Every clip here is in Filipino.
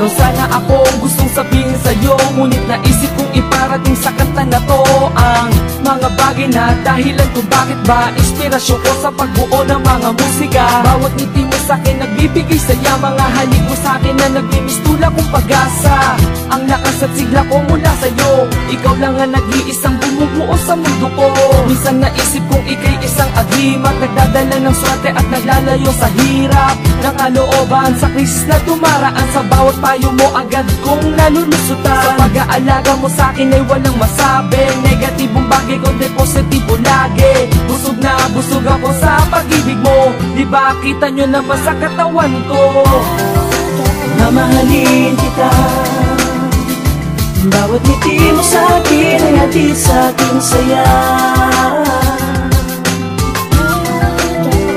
Meron sana akong gustong sabihin sa'yo, ngunit naisip kong iparating sa kanta na to ang mga bagay na dahilan kung bakit ba inspirasyon ko sa pagbuo ng mga musika. Bawat ngiti mo sa'kin nagbibigay saya, mga halik mo sa'kin na nagmimistula kong pag-asa. Ang lakas at sigla ko mula sa'yo, ikaw lang ang nag-iisang bumubuo sa mundo ko. Minsan naisip kong ika'y isang agrimat, nagdadala ng swerte at naglalayo sa hirap ng kalooban. Sa krisis na tumaraan, sa bawat payo mo agad kong nalulusutan. Sa pag-aalaga mo sa'kin ay walang masabing negatibong bagay, kundi positibo lagi. Busog na busog ako sa pag-ibig mo, di ba kita nyo naman sa katawan ko? Mamahalin kita, bawat ngiti mo sa'kin ay hatid sa'king saya.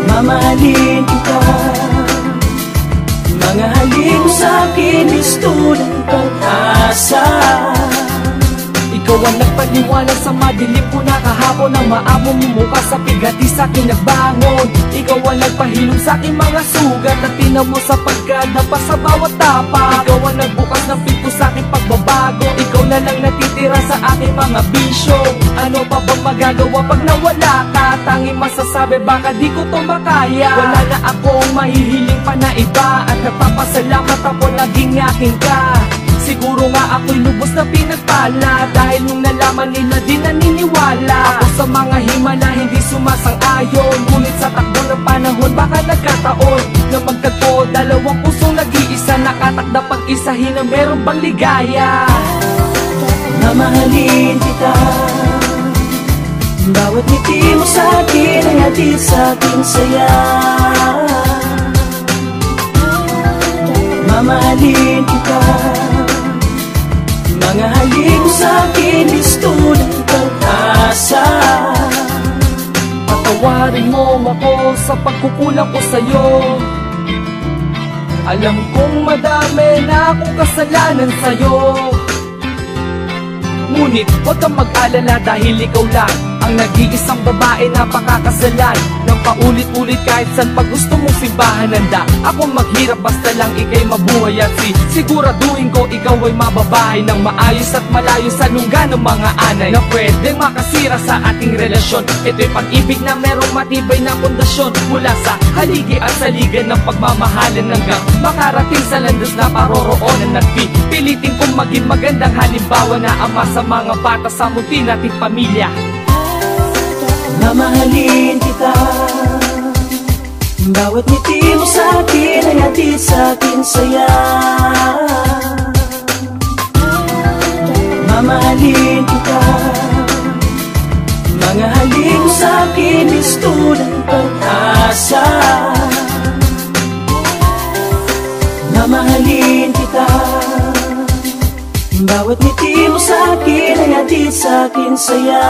Mamahalin kita, mga halik mo sa'kin is tulad pag-asa. Ikaw ang nagpaliwanag sa madilim ko na kahapon, ang maamo mo mukha sa pigati sa'kin nagbangon. Ikaw ang nagpahilom sa'king mga sugat at tinaw mo sapagkat pa sa bawat tapa. Ikaw ang nagbukas ng pinto sa'king pagbabago, ikaw na lang natitira sa aking mga bisyo. Ano pa bang magagawa pag nawala ka? Tanging masasabi baka di ko to makaya. Wala na akong mahihiling pa na iba, at nagpapasalamat ako naging akin ka. Siguro nga ako'y lubos na pinagpala, dahil nung nalaman nila di naniniwala. Ako sa mga himala hindi sumasang-ayon, ngunit sa takbo ng panahon baka nagkataon na magtagpo dalawang pusong nag-iisa, nakatakda pag-isahin na meron bang ligaya. Mamahalin kita, bawat ngiti mo sa'kin ay hatid sa'king saya. Mamahalin kita, mga halik mo sa'kin is tulad pag-asa. Patawarin mo ako sa pagkukulang ko sa'yo. Alam kong madami na akong kasalanan sa'yo, ngunit huwag kang mag-alala dahil ikaw lang ang nag-iisang babae na pakakasalan ng paulit-ulit kahit saan pag gusto mong simbahan handa. Ako maghirap basta lang ika'y mabuhay at siguraduhin ko ikaw ay mababahay ng maayos at malayo sa lungga ng mga anay na pwedeng makasira sa ating relasyon. Ito'y pag-ibig na merong matibay na pundasyon, mula sa haligi at saligan ng pagmamahalan hanggang makarating sa landas na paroroonan at pilitin kong maging magandang halimbawa na ama sa mga bata sa munti nating pamilya. Mamahalin kita, bawat ngiti mo sa'kin ay hatid sa'king saya. Mamahalin kita, mga halik mo sa'kin is tulad pag-asa. Mamahalin kita, bawat ngiti mo sa'kin ay hatid sa'king saya.